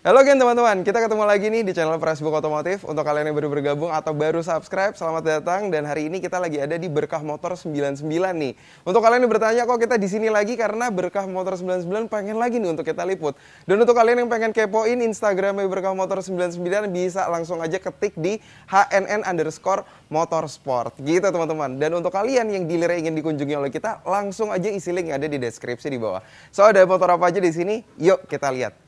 Halo gen teman-teman, kita ketemu lagi nih di channel Facebook Otomotif. Untuk kalian yang baru bergabung atau baru subscribe, selamat datang. Dan hari ini kita lagi ada di Berkah Motor 99 nih. Untuk kalian yang bertanya kok kita di sini lagi, karena Berkah Motor 99 pengen lagi nih untuk kita liput. Dan untuk kalian yang pengen kepoin Instagramnya Berkah Motor 99, bisa langsung aja ketik di hnn_motorsport gitu teman-teman. Dan untuk kalian yang dealer ingin dikunjungi oleh kita, langsung aja isi link yang ada di deskripsi di bawah. So, ada motor apa aja di sini? Yuk kita lihat.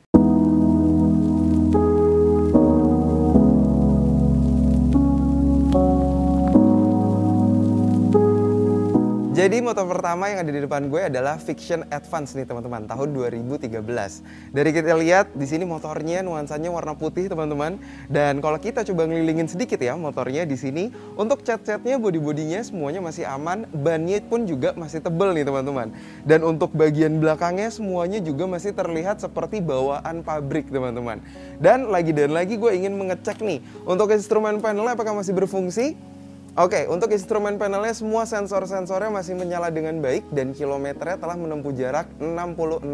Jadi motor pertama yang ada di depan gue adalah Fiction Advance nih teman-teman, tahun 2013. Dari kita lihat di sini motornya nuansanya warna putih teman-teman. Dan kalau kita coba ngelilingin sedikit ya motornya di sini, untuk cat-catnya, bodi-bodinya semuanya masih aman, bannya pun juga masih tebel nih teman-teman. Dan untuk bagian belakangnya semuanya juga masih terlihat seperti bawaan pabrik teman-teman. Dan lagi gue ingin mengecek nih, untuk instrumen panelnya apakah masih berfungsi? Oke, untuk instrumen panelnya semua sensor-sensornya masih menyala dengan baik dan kilometernya telah menempuh jarak 66.000.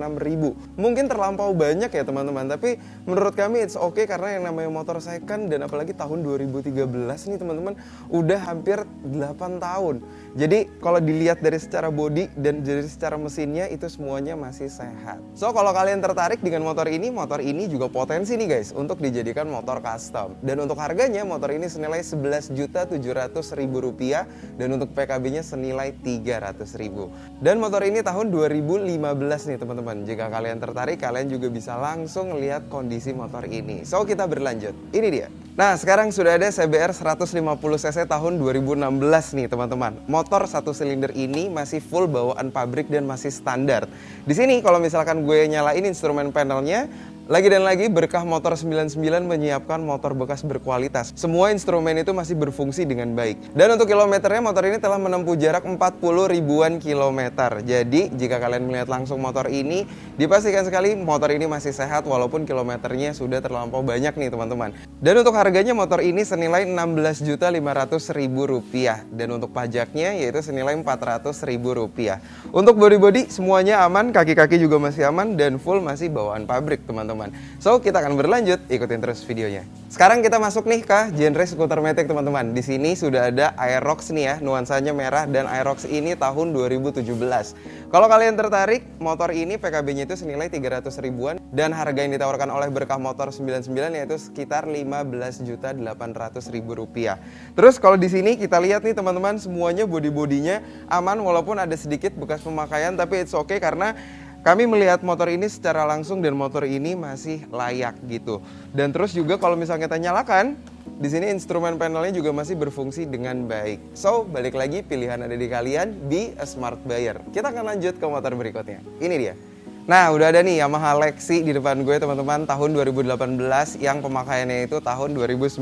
Mungkin terlampau banyak ya teman-teman, tapi menurut kami it's okay karena yang namanya motor second dan apalagi tahun 2013 nih teman-teman, udah hampir 8 tahun. Jadi kalau dilihat dari secara bodi dan dari secara mesinnya itu semuanya masih sehat. So kalau kalian tertarik dengan motor ini juga potensi nih guys untuk dijadikan motor custom. Dan untuk harganya motor ini senilai Rp11.700.000 dan untuk PKB-nya senilai Rp300.000. Dan motor ini tahun 2015 nih teman-teman. Jika kalian tertarik, kalian juga bisa langsung lihat kondisi motor ini. So kita berlanjut. Ini dia. Nah sekarang sudah ada CBR 150cc tahun 2016 nih teman-teman. Motor satu silinder ini masih full bawaan pabrik dan masih standar. Di sini kalau misalkan gue nyalain instrumen panelnya, lagi dan lagi Berkah Motor 99 menyiapkan motor bekas berkualitas. Semua instrumen itu masih berfungsi dengan baik. Dan untuk kilometernya, motor ini telah menempuh jarak 40 ribuan kilometer. Jadi jika kalian melihat langsung motor ini, dipastikan sekali motor ini masih sehat walaupun kilometernya sudah terlampau banyak nih teman-teman. Dan untuk harganya motor ini senilai Rp16.500.000 dan untuk pajaknya yaitu senilai Rp400.000. Untuk bodi-bodi semuanya aman, kaki-kaki juga masih aman dan full masih bawaan pabrik teman-teman. So kita akan berlanjut, ikutin terus videonya. Sekarang kita masuk nih ke genre skuter matic teman-teman. Di sini sudah ada Aerox nih ya, nuansanya merah dan Aerox ini tahun 2017. Kalau kalian tertarik, motor ini PKB-nya itu senilai 300 ribuan dan harga yang ditawarkan oleh Berkah Motor 99 yaitu sekitar Rp15.800.000. Terus kalau di sini kita lihat nih teman-teman, semuanya bodi-bodinya aman walaupun ada sedikit bekas pemakaian, tapi it's okay karena kami melihat motor ini secara langsung dan motor ini masih layak gitu. Dan terus juga kalau misalnya kita nyalakan, di sini instrumen panelnya juga masih berfungsi dengan baik. So, balik lagi pilihan ada di kalian, be a smart buyer. Kita akan lanjut ke motor berikutnya. Ini dia. Nah, udah ada nih Yamaha Lexi di depan gue teman-teman, tahun 2018 yang pemakaiannya itu tahun 2019.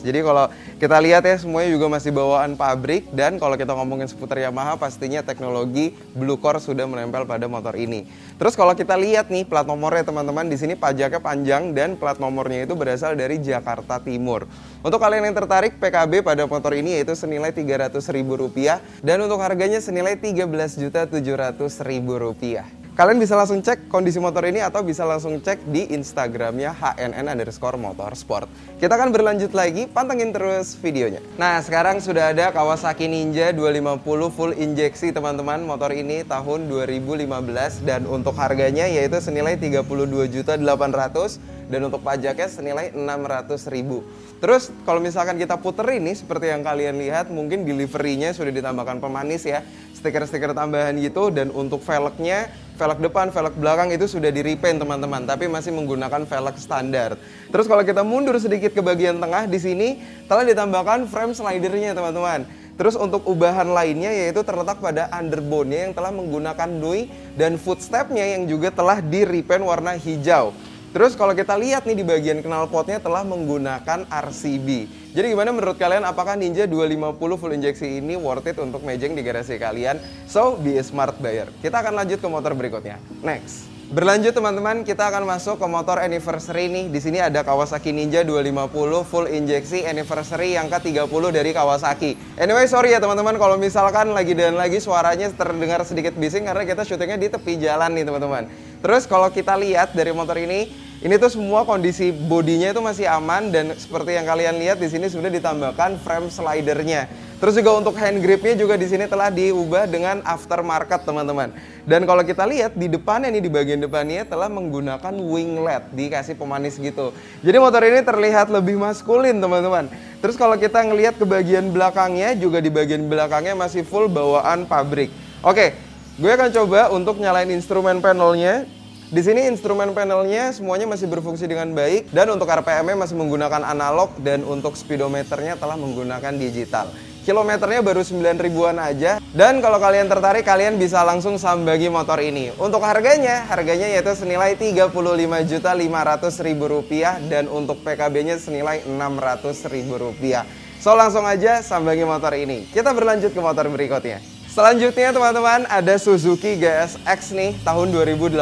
Jadi kalau kita lihat ya semuanya juga masih bawaan pabrik, dan kalau kita ngomongin seputar Yamaha pastinya teknologi Blue Core sudah menempel pada motor ini. Terus kalau kita lihat nih plat nomornya teman-teman, di sini pajaknya panjang dan plat nomornya itu berasal dari Jakarta Timur. Untuk kalian yang tertarik, PKB pada motor ini yaitu senilai Rp300.000 dan untuk harganya senilai Rp13.700.000. Kalian bisa langsung cek kondisi motor ini atau bisa langsung cek di Instagramnya hnn_motorsport. Kita akan berlanjut lagi, pantengin terus videonya. Nah sekarang sudah ada Kawasaki Ninja 250 full injeksi teman-teman. Motor ini tahun 2015 dan untuk harganya yaitu senilai Rp32.800.000 dan untuk pajaknya senilai Rp600.000. Terus kalau misalkan kita puter ini seperti yang kalian lihat, mungkin deliverynya sudah ditambahkan pemanis ya, stiker-stiker tambahan gitu. Dan untuk velgnya, velg depan, velg belakang itu sudah di repaint teman-teman, tapi masih menggunakan velg standar. Terus kalau kita mundur sedikit ke bagian tengah, di sini telah ditambahkan frame slidernya teman-teman. Terus untuk ubahan lainnya yaitu terletak pada underbone-nya yang telah menggunakan Nui dan footstep-nya yang juga telah di repaint warna hijau. Terus kalau kita lihat nih di bagian knalpotnya telah menggunakan RCB. Jadi gimana menurut kalian, apakah Ninja 250 full injeksi ini worth it untuk mejeng di garasi kalian? So, be a smart buyer. Kita akan lanjut ke motor berikutnya. Next. Berlanjut teman-teman, kita akan masuk ke motor anniversary nih. Di sini ada Kawasaki Ninja 250 full injeksi anniversary yang ke-30 dari Kawasaki. Anyway, sorry ya teman-teman kalau misalkan lagi dan lagi suaranya terdengar sedikit bising karena kita syutingnya di tepi jalan nih teman-teman. Terus kalau kita lihat dari motor ini, Ini tuh semua kondisi bodinya itu masih aman dan seperti yang kalian lihat di sini sudah ditambahkan frame slidernya. Terus juga untuk hand gripnya juga di sini telah diubah dengan aftermarket teman-teman. Dan kalau kita lihat di depannya nih, di bagian depannya telah menggunakan winglet, dikasih pemanis gitu. Jadi motor ini terlihat lebih maskulin teman-teman. Terus kalau kita ngelihat ke bagian belakangnya, juga di bagian belakangnya masih full bawaan pabrik. Oke, gue akan coba untuk nyalain instrumen panelnya. Di sini instrumen panelnya semuanya masih berfungsi dengan baik dan untuk RPM-nya masih menggunakan analog dan untuk speedometernya telah menggunakan digital. Kilometernya baru 9 ribuan aja dan kalau kalian tertarik kalian bisa langsung sambagi motor ini. Untuk harganya yaitu senilai Rp35.500.000 dan untuk PKB-nya senilai Rp600.000. So langsung aja sambangi motor ini. Kita berlanjut ke motor berikutnya. Selanjutnya teman-teman ada Suzuki GSX nih tahun 2018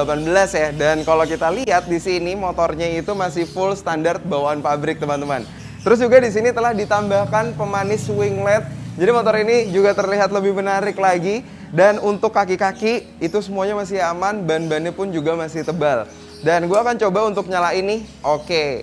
ya. Dan kalau kita lihat di sini motornya itu masih full standar bawaan pabrik teman-teman. Terus juga di sini telah ditambahkan pemanis winglet. Jadi motor ini juga terlihat lebih menarik lagi. Dan untuk kaki-kaki itu semuanya masih aman, ban-bannya pun juga masih tebal. Dan gue akan coba untuk nyalain nih. Oke.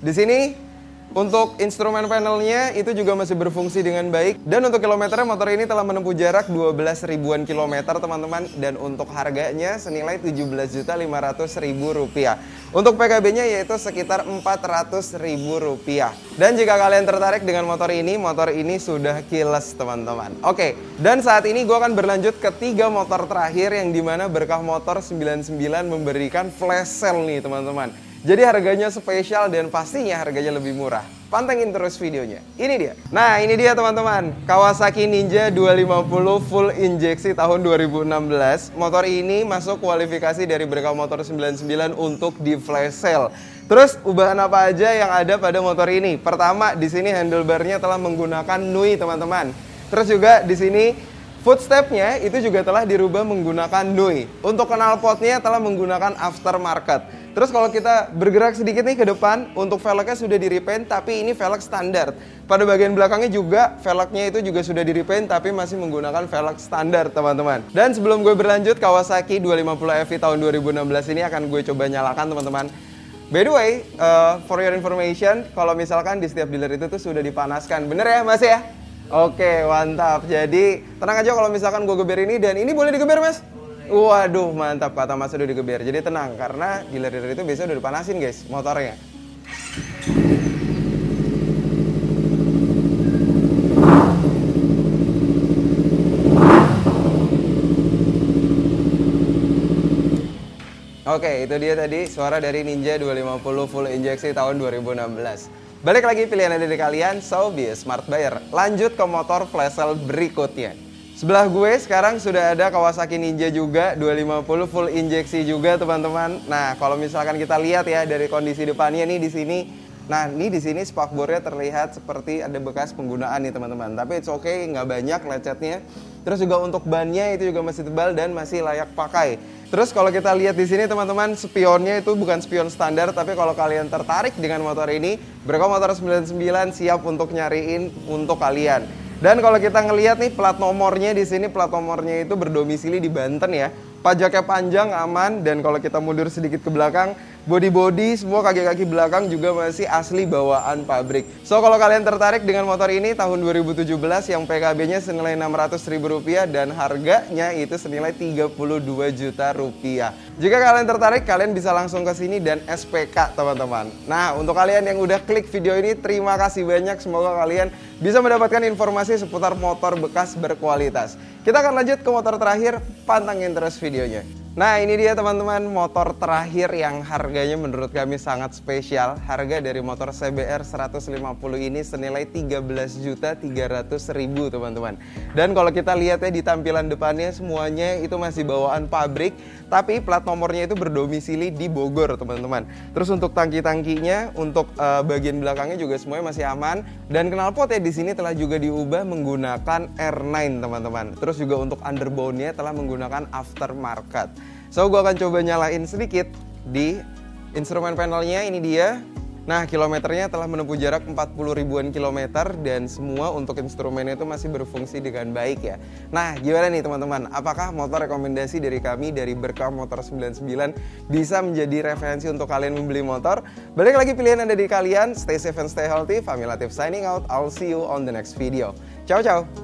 Di sini untuk instrumen panelnya itu juga masih berfungsi dengan baik. Dan untuk kilometernya motor ini telah menempuh jarak 12 ribuan kilometer teman-teman. Dan untuk harganya senilai Rp17.500.000. Untuk PKB-nya yaitu sekitar Rp400.000. Dan jika kalian tertarik dengan motor ini sudah keyless teman-teman. Oke, dan saat ini gue akan berlanjut ke 3 motor terakhir yang dimana Berkah Motor 99 memberikan flash sale nih teman-teman. Jadi harganya spesial dan pastinya harganya lebih murah. Pantengin terus videonya. Ini dia. Nah, ini dia teman-teman. Kawasaki Ninja 250 full injeksi tahun 2016. Motor ini masuk kualifikasi dari Berkah Motor 99 untuk di flash sale. Terus ubahan apa aja yang ada pada motor ini? Pertama, di sini handlebarnya telah menggunakan NUI teman-teman. Terus juga di sini footstepnya itu juga telah dirubah menggunakan NUI. Untuk knalpotnya telah menggunakan aftermarket. Terus kalau kita bergerak sedikit nih ke depan, untuk velgnya sudah di-repaint tapi ini velg standar. Pada bagian belakangnya juga velgnya itu juga sudah di-repaint tapi masih menggunakan velg standar teman-teman. Dan sebelum gue berlanjut, Kawasaki 250 FE tahun 2016 ini akan gue coba nyalakan teman-teman. By the way, for your information, kalau misalkan di setiap dealer itu tuh sudah dipanaskan. Bener ya Mas ya? Oke, mantap. Jadi tenang aja kalau misalkan gue geber ini, dan ini boleh digeber Mas? Waduh, mantap, kata Mas udah digeber. Jadi tenang, karena dealer-dealer itu biasanya udah dipanasin guys motornya. Oke, itu dia tadi suara dari Ninja 250 full injeksi tahun 2016. Balik lagi pilihan dari kalian, so be a smart buyer. Lanjut ke motor flash sale berikutnya. Sebelah gue sekarang sudah ada Kawasaki Ninja juga 250 full injeksi juga teman-teman. Nah, kalau misalkan kita lihat ya dari kondisi depannya nih di sini. Nah, ini di sini spakbornya terlihat seperti ada bekas penggunaan nih teman-teman. Tapi it's okay, nggak banyak lecetnya. Terus juga untuk bannya itu juga masih tebal dan masih layak pakai. Terus kalau kita lihat di sini teman-teman, spionnya itu bukan spion standar, tapi kalau kalian tertarik dengan motor ini, Berkah Motor 99 siap untuk nyariin untuk kalian. Dan kalau kita ngelihat nih plat nomornya di sini, plat nomornya itu berdomisili di Banten ya. Pajaknya panjang, aman, dan kalau kita mundur sedikit ke belakang, body-body semua kaki-kaki belakang juga masih asli bawaan pabrik. So kalau kalian tertarik dengan motor ini tahun 2017 yang PKB-nya senilai Rp600.000 dan harganya itu senilai Rp32 juta. Jika kalian tertarik, kalian bisa langsung ke sini dan SPK teman-teman. Nah, untuk kalian yang udah klik video ini, terima kasih banyak. Semoga kalian bisa mendapatkan informasi seputar motor bekas berkualitas. Kita akan lanjut ke motor terakhir, pantengin terus videonya. Nah, ini dia teman-teman motor terakhir yang harganya menurut kami sangat spesial. Harga dari motor CBR 150 ini senilai Rp13.300.000 teman-teman. Dan kalau kita lihat ya di tampilan depannya semuanya itu masih bawaan pabrik, tapi plat nomornya itu berdomisili di Bogor teman-teman. Terus untuk tangki-tangkinya, untuk bagian belakangnya juga semuanya masih aman. Dan knalpot ya di sini telah juga diubah menggunakan R9 teman-teman. Terus juga untuk underbone-nya telah menggunakan aftermarket. So, gue akan coba nyalain sedikit di instrumen panelnya, ini dia. Nah, kilometernya telah menempuh jarak 40 ribuan kilometer dan semua untuk instrumennya itu masih berfungsi dengan baik ya. Nah, gimana nih teman-teman? Apakah motor rekomendasi dari kami dari Berkah Motor 99 bisa menjadi referensi untuk kalian membeli motor? Balik lagi, pilihan ada di kalian. Stay safe and stay healthy. Fahmi Latif signing out. I'll see you on the next video. Ciao ciao.